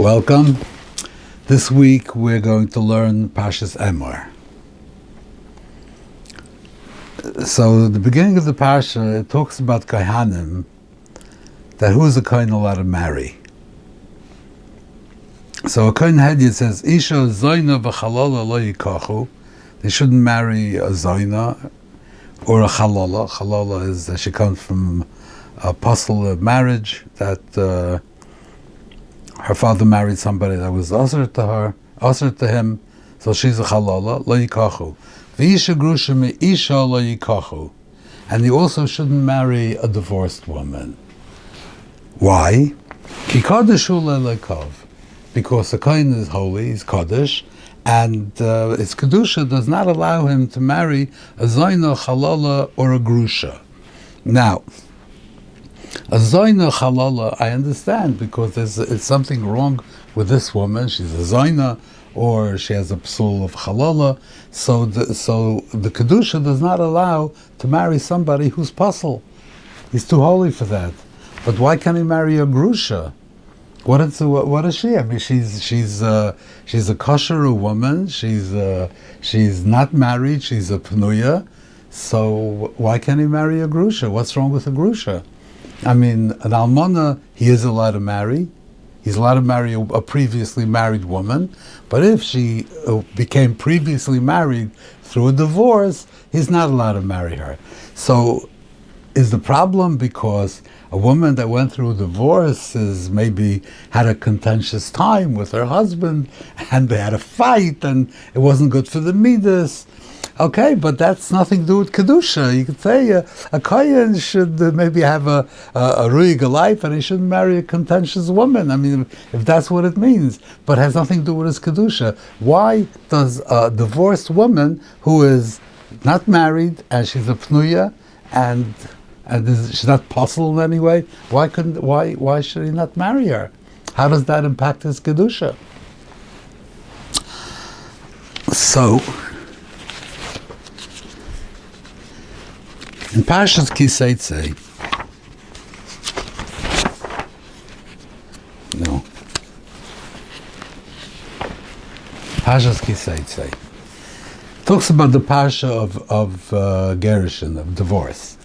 Welcome. This week we're going to learn Parshas Emor. So the beginning of the Parsha, it talks about Kohanim, that who is a Kohen allowed to marry. So a Kohen Hedyot says, Isha Zoyna v'chalola lo yikachu. They shouldn't marry a Zoyna or a Chalola. Chalola is, she comes from a puzzle of marriage that her father married somebody that was usher to him, so she's a Chalola, lo yikachu. V'isha grusha me'isha lo yikachu. And he also shouldn't marry a divorced woman. Why? Ki kadishu le'lekov. Because the Kohen is holy, he's Kaddish, and his Kedusha does not allow him to marry a Zoyna, Chalola, or a Grusha. Now, a Zoyna, Chalola, I understand, because it's something wrong with this woman. She's a Zoyna, or she has a psul of Chalola, so the Kedusha does not allow to marry somebody who's puzzle. He's too holy for that. But why can't he marry a Grusha? What is she? I mean, she's a kosher woman. She's not married. She's a pnuya. So why can't he marry a grusha? What's wrong with a grusha? I mean, an almana he is allowed to marry. He's allowed to marry a previously married woman. But if she became previously married through a divorce, he's not allowed to marry her. So is the problem because a woman that went through a divorce maybe had a contentious time with her husband, and they had a fight, and it wasn't good for the midas. Okay, but that's nothing to do with kedusha. You could say a kohen should maybe have a ruiga life, and he shouldn't marry a contentious woman. I mean, if that's what it means, but it has nothing to do with his kedusha. Why does a divorced woman who is not married and she's a pnuya and she's not possible in any way, why should he not marry her? How does that impact his kedusha? So, in Parshas Kiseitze, Parshas Kiseitze talks about the parsha of gerushin, of divorce.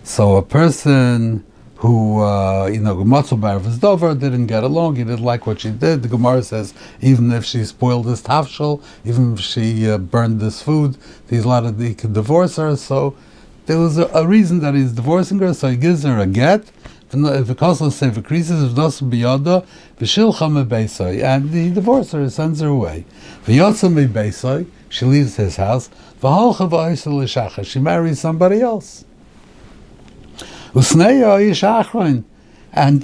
So a person who, Matzel bar his dover, didn't get along, he didn't like what she did. The Gemara says, even if she spoiled his tafshel, even if she burned this food, he could divorce her. So there was a reason that he's divorcing her, so he gives her a get. If the cost say increases, if doesn't be yada, and he divorces her, sends her away. She leaves his house. She marries somebody else. And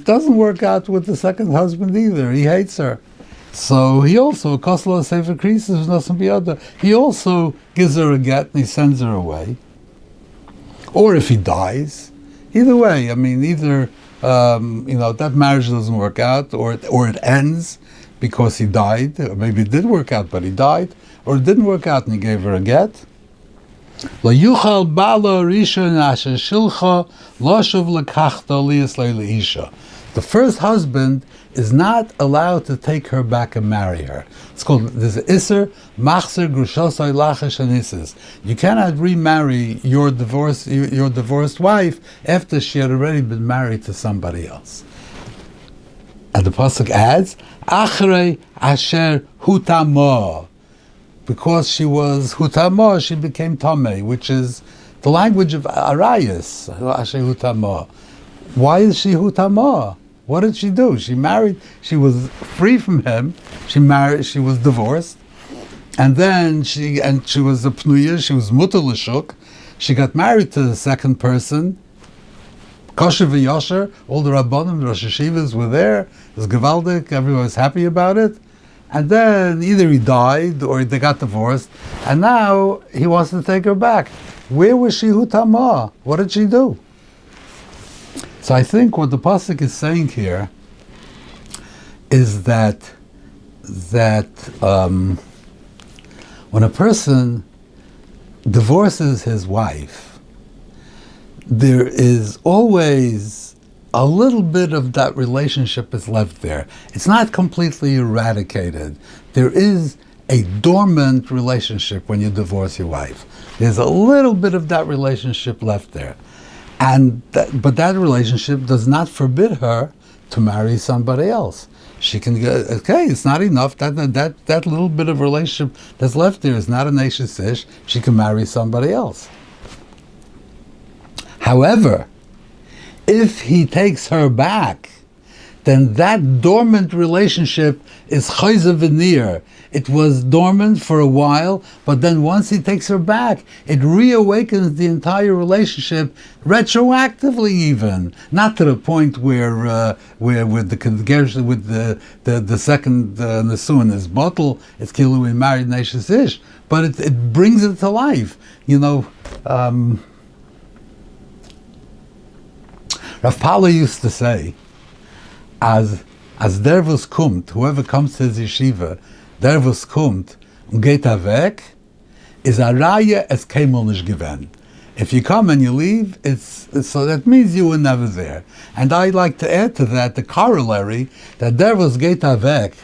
doesn't work out with the second husband either. He hates her. So he also, he also gives her a get and he sends her away. Or if he dies, either way, I mean, either that marriage doesn't work out, or it ends because he died, or maybe it did work out but he died, or it didn't work out and he gave her a get. The first husband is not allowed to take her back and marry her. It's called, there's an iser, machzer, grushosai, lachesh, and isis. You cannot remarry your divorced wife after she had already been married to somebody else. And the pasuk adds, achrei asher hutama. Because she was hutama, she became tameh, which is the language of arayas, asher hutama. Why is she hutama? What did she do? She married, she was free from him, she was divorced, and then she was a pnuya, she was mutar l'shuk, she got married to the second person, kosher v'yosher, all the rabbanim, the rosh hashivas were there, it was gevaldik, everyone was happy about it, and then either he died or they got divorced, and now he wants to take her back. Where was she hutama? What did she do? So I think what the pasuk is saying here is that when a person divorces his wife, there is always a little bit of that relationship is left there. It's not completely eradicated. There is a dormant relationship when you divorce your wife. There's a little bit of that relationship left there. But that relationship does not forbid her to marry somebody else. She can go, okay, it's not enough. That little bit of relationship that's left there is not an Eishes Ish. She can marry somebody else. However, if he takes her back, then that dormant relationship is chayza v'nir. It was dormant for a while, but then once he takes her back, it reawakens the entire relationship retroactively, even not to the point where with the second nesuin is bottle, it's kilu we married Eishes Ish, but it brings it to life. Rav Pala used to say, as dervus kommt, whoever comes to his yeshiva, dervus kommt und geht weg, is a raya es kemol nish given. If you come and you leave, so that means you were never there. And I like to add to that the corollary that dervus geht weg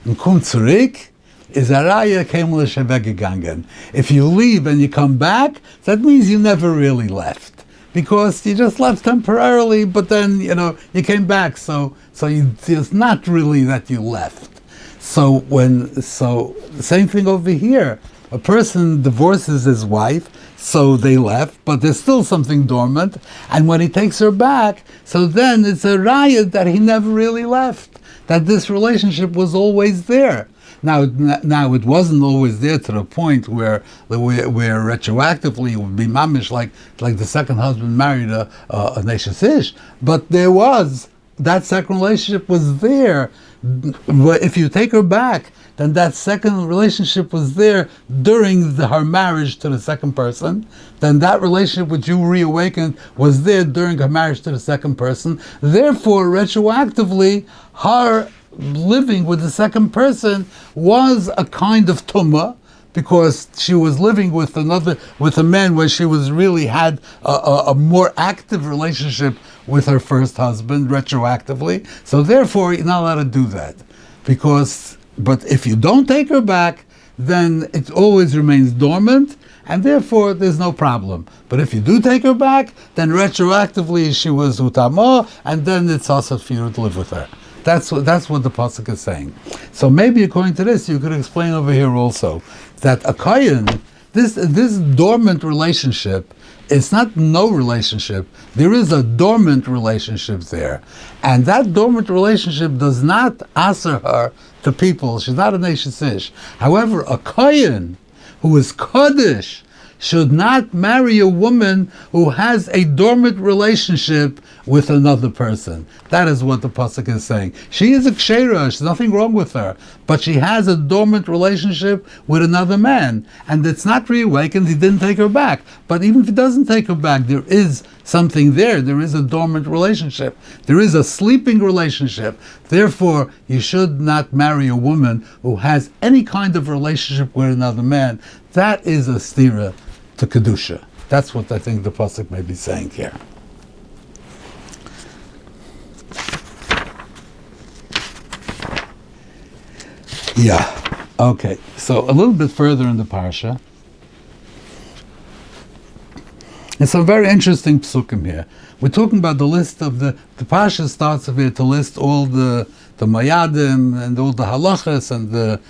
und kommt zurück is a raya kemol nish weggegangen. If you leave and you come back, that means you never really left. Because you just left temporarily, but then you came back. So it's not really that you left. So the same thing over here. A person divorces his wife, so they left, but there's still something dormant. And when he takes her back, so then it's a riot that he never really left. That this relationship was always there. Now it wasn't always there to the point where retroactively it would be mamish like the second husband married a Eishes Ish, but there was that second relationship was there. If you take her back, then that second relationship was there during her marriage to the second person. Then that relationship which you reawakened was there during her marriage to the second person. Therefore, retroactively, her living with the second person was a kind of tumah, because she was living with a man where she was really had a more active relationship with her first husband retroactively. So therefore, you're not allowed to do that. But if you don't take her back, then it always remains dormant, and therefore there's no problem. But if you do take her back, then retroactively she was utamo, and then it's also for you to live with her. That's what the pasuk is saying. So maybe according to this, you could explain over here also that a Kohein, this dormant relationship, it's not no relationship. There is a dormant relationship there, and that dormant relationship does not answer her to people. She's not an Eishes Ish. However, a Kohein who is Kaddish should not marry a woman who has a dormant relationship with another person. That is what the pasuk is saying. She is a ksheira, there's nothing wrong with her, but she has a dormant relationship with another man, and it's not reawakened. He didn't take her back. But even if he doesn't take her back, there is something there. There is a dormant relationship. There is a sleeping relationship. Therefore, you should not marry a woman who has any kind of relationship with another man. That is a stira to Kedusha. That's what I think the pasuk may be saying here. Yeah. Okay. So a little bit further in the parsha, it's a very interesting psukim here. We're talking about the list of the parsha starts over here to list all the mayadim and all the halachas and the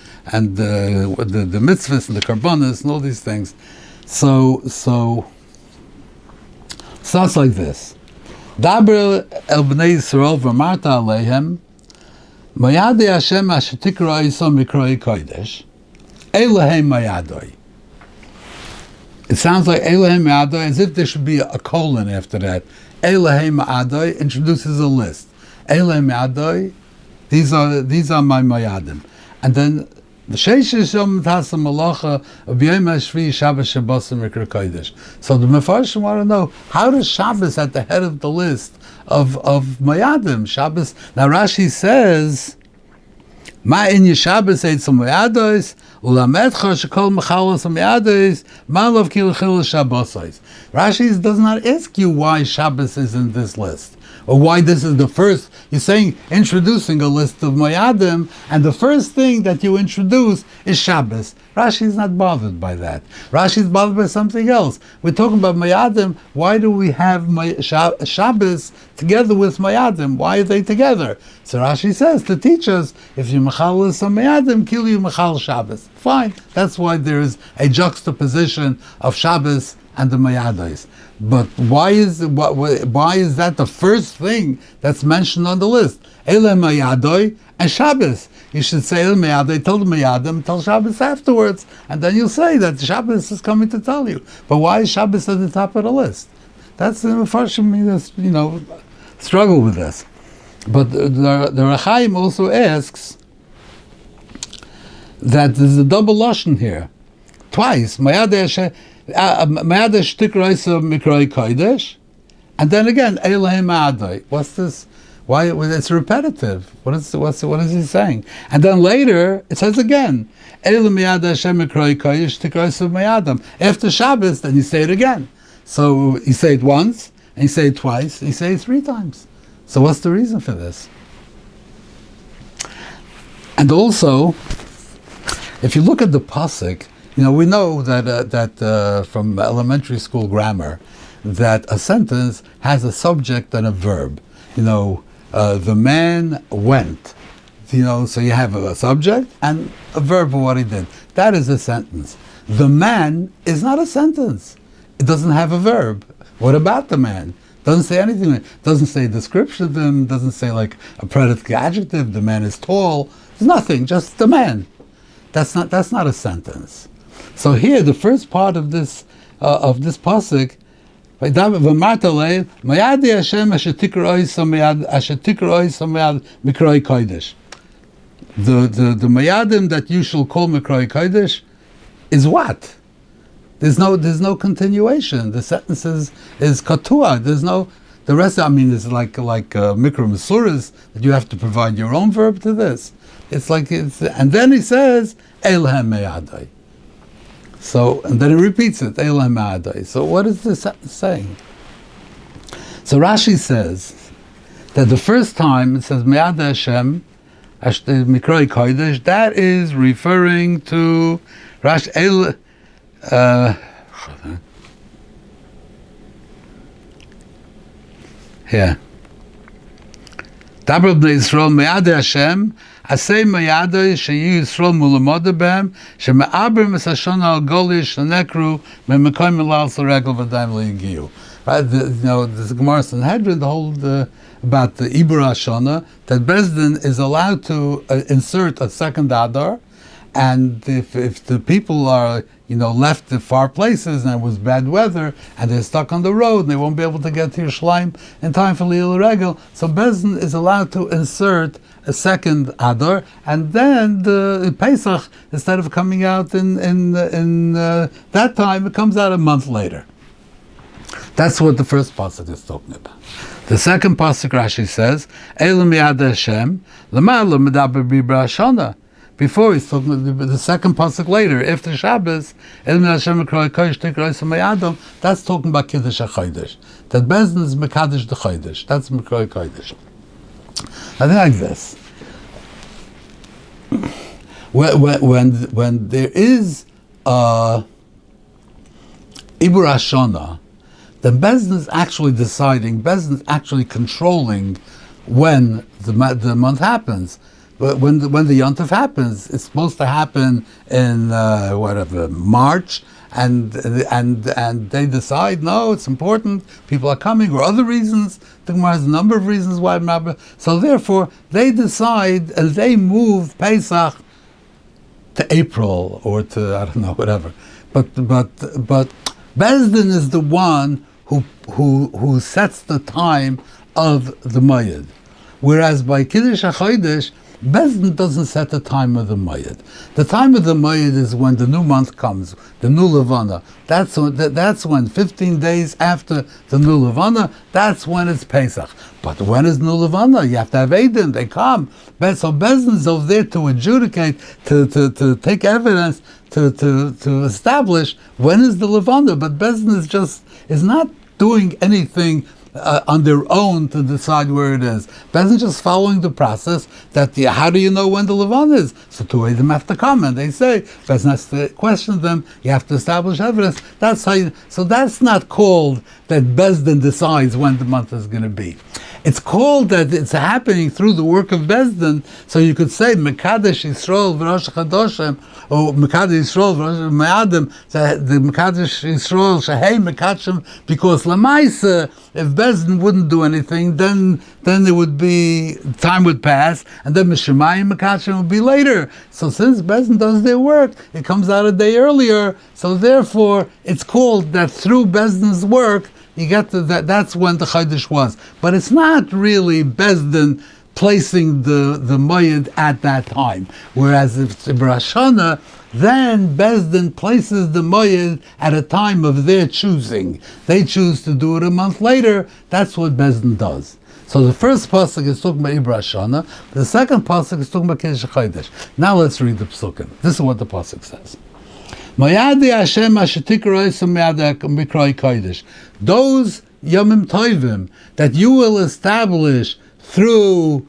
mitzvahs and the karbanas and all these things. So starts like this: Daber el bnei Yisrael v'amarta aleihem mayadei Hashem asher tikra yisom mikroi kodesh Elohem mayadoi. It sounds like Elohem mayadoi as if there should be a colon after that. Elohem mayadoi introduces a list. Elohem mayadoi, these are my mayadim, and then the Sheish Yom Tasam Malacha of Yom Hashvi Shabbos Shabbos and Mikra Kodesh. So the Mefarshim want to know, how does Shabbos at the head of the list of Mayadim? Shabbos. Now Rashi says, Ma in Yeshabbos Eitzam Mayados Ulamedcha Shekol Mechalos Mayados Malav Kilchil Shabbosos. Rashi does not ask you why Shabbos is in this list. or why this is the first. You're saying introducing a list of Moyadim, and the first thing that you introduce is Shabbos. Rashi is not bothered by that. Rashi is bothered by something else. We're talking about Moyadim. Why do we have Shabbos together with Moyadim? Why are they together? So Rashi says to teach us, if you mechal some Moyadim, kill you mechal Shabbos. Fine. That's why there is a juxtaposition of Shabbos and the Mayadais. But why is that the first thing that's mentioned on the list? Ele Mayadoi and Shabbos. You should say Ele Mayadoi, tell the Mayadim, tell Shabbos afterwards, and then you'll say that Shabbos is coming to tell you. But why is Shabbos at the top of the list? That's the Mefarshim, struggle with this. But the Rechaim also asks that there's a double lashon here. Twice, Mayadei Shtikroisa Mikroi Kodesh, and then again Elohim Adai. What's this? Why it's repetitive? What is he saying? And then later it says again Elohim Adai Hashem Mikroi Kodesh Shtikroisa Mayadam. After Shabbos, then you say it again. So you say it once, and you say it twice, and you say it 3 times. So what's the reason for this? And also, if you look at the pasuk. We know that from elementary school grammar, that a sentence has a subject and a verb. The man went. So you have a subject and a verb for what he did. That is a sentence. The man is not a sentence. It doesn't have a verb. What about the man? Doesn't say anything. Doesn't say a description of him. Doesn't say like a predicate adjective. The man is tall. There's nothing. Just the man. That's not a sentence. So here, the first part of this pasuk, the mayadim that you shall call mikroi kodesh is what? There's no continuation. The sentence is katua. There's no. The rest, is like mikra mesuras that you have to provide your own verb to this. And then he says elhem meyadai. So, and then he repeats it, Elohim Adai. So what is this sentence saying? So Rashi says that the first time it says Me'ad Hashem, Mikroi Kodesh, that is referring to Rashi here. Dabra b'nei Yisrael Me'ad Hashem, Asay Mayadoi Sheyu Yisrael Mulamoda Bem Sheme'abrim Es Hashon Al Golish Shanekru Me'mekoy Milal Saregel V'daim Le'yigiyu. Right, this Gemara Sanhedrin hold about the Ibur Hashana that Bezdin is allowed to insert a second Adar, and if the people are left to far places and it was bad weather and they're stuck on the road and they won't be able to get to Yerushalayim in time for Liyul Regel, so Bezdin is allowed to insert a second Adar, and then the Pesach, instead of coming out in that time, it comes out a month later. That's what the first pasuk is talking about. The second pasuk, Rashi says, Elam Yad Hashem, L'ma'ala Medaber Bibra Hashana. Before he's talking about the second pasuk later, after Shabbos, Elam Yad Hashem Mikroi Kodesh Tikroi Samayadam. That's talking about Kiddush HaChodesh. That Bezdin is Mekadosh the Chodesh. That's Mikroi Kodesh. I think like this. When there is Ibur Hashana, then Bezdin is actually deciding, Bezdin is actually controlling when the month happens. But when the Yontif happens, it's supposed to happen in March, and they decide, no, it's important, people are coming, or other reasons. The Gemara has a number of reasons why. So therefore, they decide and they move Pesach to April or to, I don't know, whatever. But Bezdin is the one who sets the time of the Moed. Whereas by Kiddush HaChodesh, Bezdin doesn't set the time of the Moed. The time of the Moed is when the new month comes, the new Levana. That's when 15 days after the new Levana, that's when it's Pesach. But when is new Levana? You have to have Eidim, they come. So Bezdin is over there to adjudicate, to take evidence, to establish when is the Levana. But Bezdin is not doing anything on their own to decide where it is. Beis Din just following the process that how do you know when the Levon is? So two of them have to come and they say, Beis Din has to question them, you have to establish evidence. That's how so that's not called that Beis Din decides when the month is going to be. It's called that it's happening through the work of Beis Din. So you could say Mekadesh Yisrael v'Rosh Chadoshim, or Mekadesh Yisrael v'Rosh Ma'adim. The Mekadesh Yisrael Shehei Mekachem, because Lamaisa, if Beis Din wouldn't do anything, then it would be time would pass, and then Mishemayim Mekachem would be later. So since Beis Din does their work, it comes out a day earlier. So therefore, it's called that through Beis Din's work. You get to that. That's when the Chodesh was, but it's not really Beis Din placing the moed at that time. Whereas if it's Rosh Hashanah, then Beis Din places the moed at a time of their choosing. They choose to do it a month later. That's what Beis Din does. So the first pasuk is talking about Rosh Hashanah. The second pasuk is talking about Kiddush Chodesh. Now let's read the psukim. This is what the pasuk says. Those Yomim Tovim that you will establish through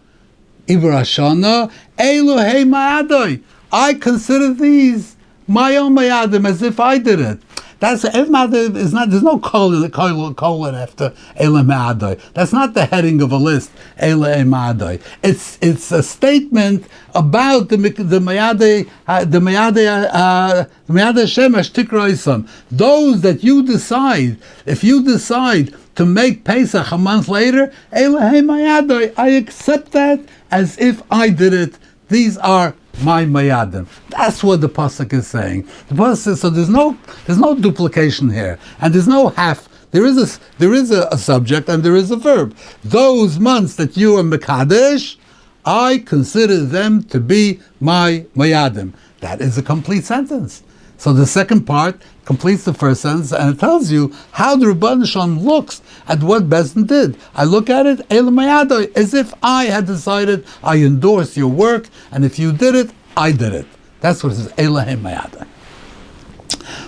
Rosh Hashanah, Elohei Ma'adoi. I consider these my own Ma'adim as if I did it. That's is not. There's no colon after Elohei Ma'adoi. That's not the heading of a list. Elohei Ma'adoi. It's a statement about the Ma'adei Shemesh Tikroisam. Those that you decide. If you decide to make Pesach a month later, Elohei Ma'adoi, I accept that as if I did it. These are my mayadim. That's what the pasuk is saying. The pasuk says, so there's no duplication here, and there's no half. There is a subject and there is a verb. Those months that you are mekadesh, I consider them to be my mayadim. That is a complete sentence. So the second part completes the first sentence, and it tells you how the Rebbeinu Shalom looks at what Beis Din did. I look at it, as if I had decided, I endorse your work, and if you did it, I did it. That's what it says, Elohim Mayadai.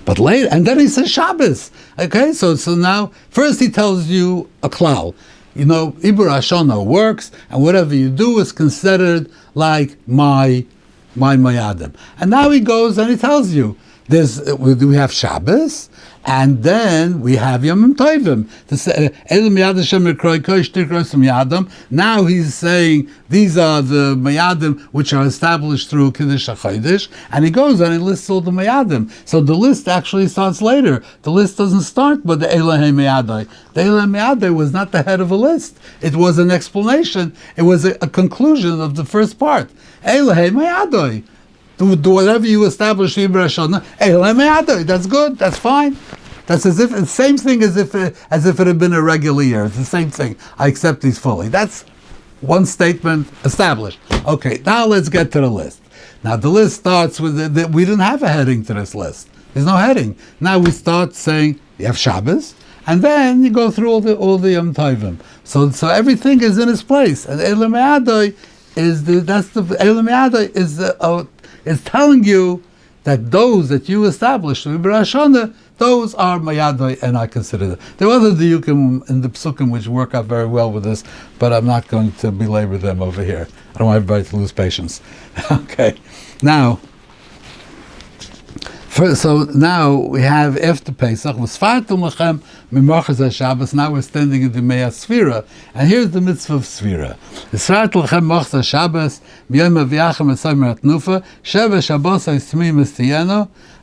But later, and then he says Shabbos. Okay, so now, first he tells you a klal. You know, Ibur Hashanah works, and whatever you do is considered like my Mayadim. And now he goes and he tells you, we have Shabbos, and then we have Yom Tovim. Now he's saying these are the Mayadim which are established through Kiddush HaChodesh, and he goes and he lists all the Mayadim. So the list actually starts later. The list doesn't start with the Elohei Mayadai. The Elohei Mayadai was not the head of a list. It was an explanation. It was a conclusion of the first part. Elohei Mayadai. Do whatever you establish in Rosh Hashanah. That's good. That's fine. That's as if the same thing as if it had been a regular year. It's the same thing. I accept these fully. That's one statement established. Okay, now let's get to the list. Now the list starts with we didn't have a heading to this list. There's no heading. Now we start saying you have Shabbos, and then you go through all the Yom Tovim. So everything is in its place. And Elohim Adai is telling you that those that you established in Rosh Hashanah, those are Mayadai, and I consider them. There are other diukim in the psukim which work out very well with this, but I'm not going to belabor them over here. I don't want everybody to lose patience. Okay, now, so now we have after Pesach, now we're standing in the Mea Sfira, and here's the mitzvah of Sfira.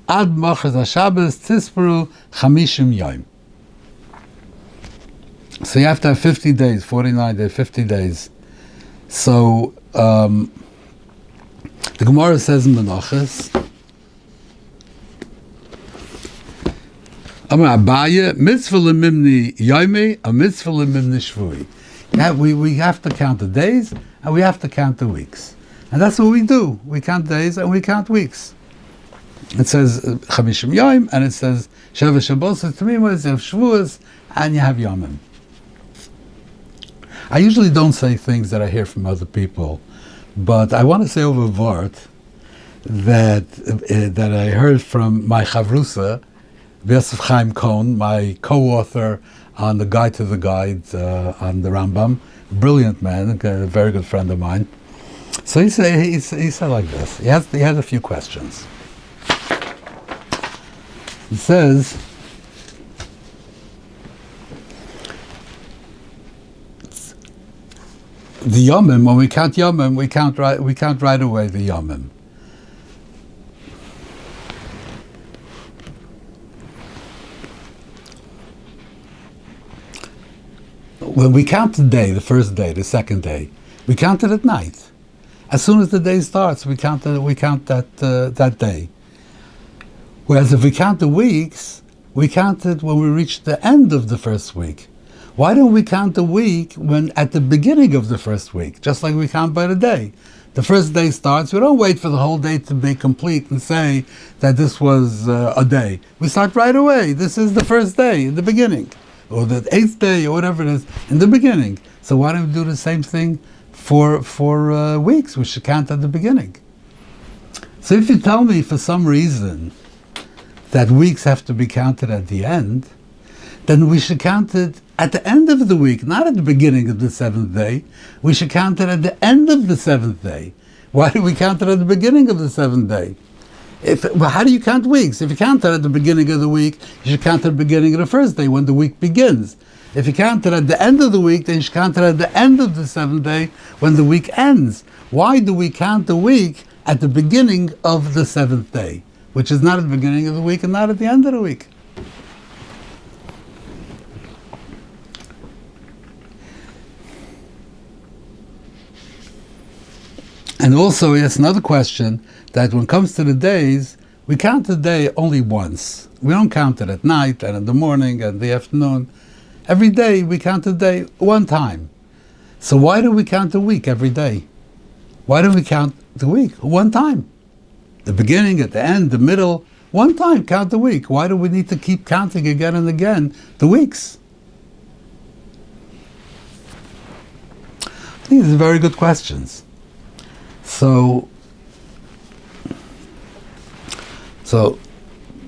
Ad Mochaz Shabbos Tisperu Chamishim Yom. So you have to have 50 days, 49 days, 50 days. So the Gemara says in Menachos, Omer Abaye, mitzvah lemimni yomi, a mitzvah lemimni shvui. We have to count the days and we have to count the weeks. And that's what we do. We count days and we count weeks. It says Chamishim Yom, and it says Sheva Shabbos Tmimos, you have Shavuos, and you have Yomim. I usually don't say things that I hear from other people, but I want to say over Vart that I heard from my Chavrusa, Yosef Chaim Cohn, my co-author on the Guide to the Guide on the Rambam. Brilliant man, a very good friend of mine. So he said like this. He has a few questions. He says, the Yomim, when we count Yomim, we count right away the Yomim. When we count the day, the first day, the second day, we count it at night. As soon as the day starts, we count that day. Whereas if we count the weeks, we count it when we reach the end of the first week. Why don't we count the week when at the beginning of the first week, just like we count by the day? The first day starts, we don't wait for the whole day to be complete and say that this was a day. We start right away. This is the first day, in the beginning. Or the 8th day, or whatever it is, in the beginning. So why don't we do the same thing for weeks? We should count at the beginning. So if you tell me for some reason that weeks have to be counted at the end, then we should count it at the end of the week, not at the beginning of the 7th day. We should count it at the end of the 7th day. Why do we count it at the beginning of the 7th day? How do you count weeks? If you count it at the beginning of the week, you should count it at the beginning of the first day, when the week begins. If you count it at the end of the week, then you should count it at the end of the 7th day, when the week ends. Why do we count the week at the beginning of the 7th day, which is not at the beginning of the week and not at the end of the week? And also, yes, another question, that when it comes to the days, we count the day only once. We don't count it at night and in the morning and the afternoon. Every day we count the day one time. So why do we count the week every day? Why don't we count the week one time? The beginning, at the end, the middle, one time count the week. Why do we need to keep counting again and again the weeks? I think these are very good questions. So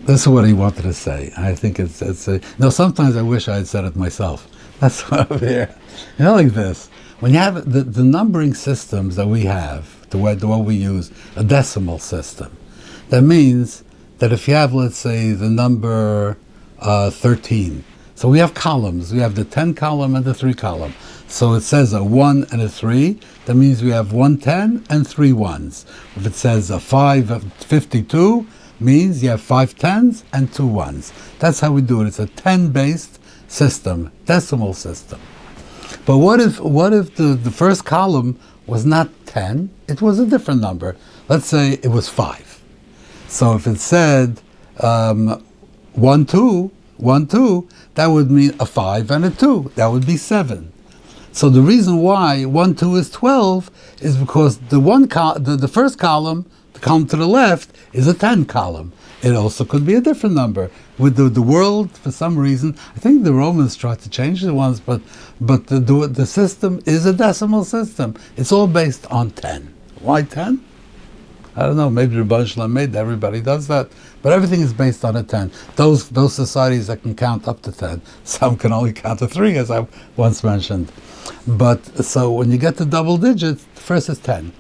this is what he wanted to say. I think sometimes I wish I had said it myself. That's what I'm here. Like this. When you have the numbering systems that we have, the way we use, a decimal system, that means that if you have, let's say, the number 13, so we have columns. We have the 10 column and the 3 column. So it says a 1 and a 3. That means we have 1 10 and 3 1s. If it says a 5 52, means you have 5 10s and 2 1s. That's how we do it. It's a 10-based system, decimal system. But what if the first column was not 10? It was a different number. Let's say it was 5. So if it said 1 2, that would mean a 5 and a 2. That would be 7. So the reason why 1 2 is 12 is because the first column, the column to the left, is a 10 column. It also could be a different number. With the world, for some reason, I think the Romans tried to change the ones, but the system is a decimal system. It's all based on 10. Why 10? I don't know, maybe Rabbi Shalom made that, everybody does that, but everything is based on a 10. Those societies that can count up to 10, some can only count to 3, as I once mentioned. But so when you get to double digits, the first is 10.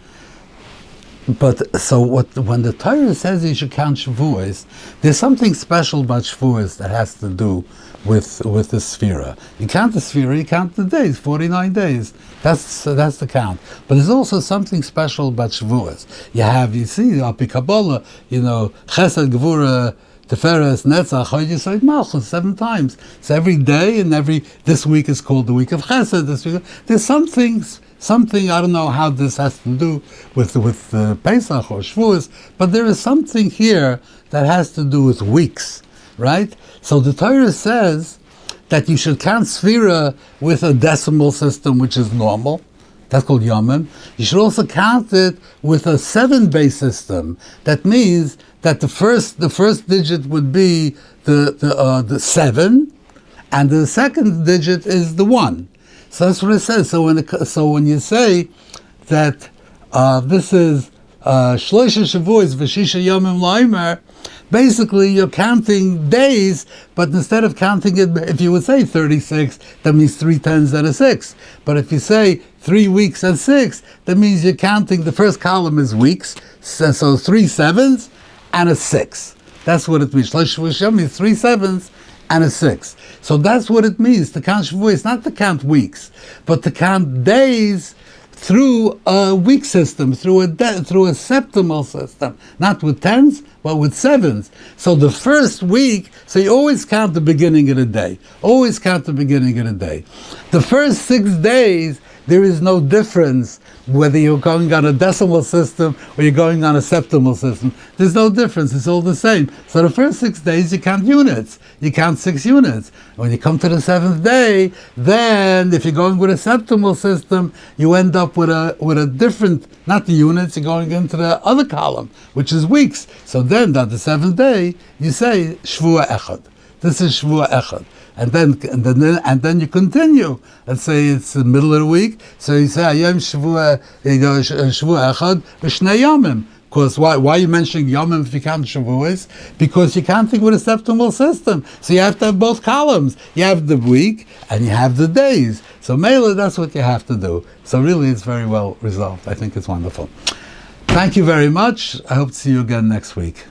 But so when the Torah says you should count Shavuos, there's something special about Shavuos that has to do with the Sphira. You count the Sphira, you count the days, 49 days. That's the count. But there's also something special about Shavuos. You see, Al Pi Kabbalah, Chesed, Gevura, Teferes, Netzach, Chod Yesod Malchus, 7 times. So every day this week is called the week of Chesed. There's something, I don't know how this has to do with Pesach or Shavuos, but there is something here that has to do with weeks, right? So the Torah says that you should count Sphira with a decimal system, which is normal. That's called Yomim. You should also count it with a 7-base system. That means that the first digit would be the 7, and the second digit is the 1. So that's what it says. So when you say that this is Shloisha Shavuos v'Shisha Yomim L'Omer, basically you're counting days, but instead of counting it, if you would say 36, that means 3 tens and a 6. But if you say 3 weeks and 6, that means you're counting, the first column is weeks, so 3 sevens and a 6. That's what it means. Shlosh Shavuos means 3 sevens and a 6. So that's what it means to count Shavuos, not to count weeks, but to count days through a week system, through a septimal system, not with tens, but with sevens. So the first week, so you always count the beginning of the day. Always count the beginning of the day. The first 6 days, there is no difference whether you're going on a decimal system or you're going on a septimal system. There's no difference. It's all the same. So the first 6 days, you count units. You count 6 units. When you come to the 7th day, then if you're going with a septimal system, you end up with a different, not the units, you're going into the other column, which is weeks. So then, on the 7th day, you say Shvua Echad. This is Shvua Echad. And then you continue. Let's say it's the middle of the week, so you say Ayom Shvua Echad V'Shnei Yomim. Because why are you mentioning Yomim if you count Shavuos? Because you're counting with a septimal system. So you have to have both columns. You have the week and you have the days. So Mela, that's what you have to do. So really, it's very well resolved. I think it's wonderful. Thank you very much. I hope to see you again next week.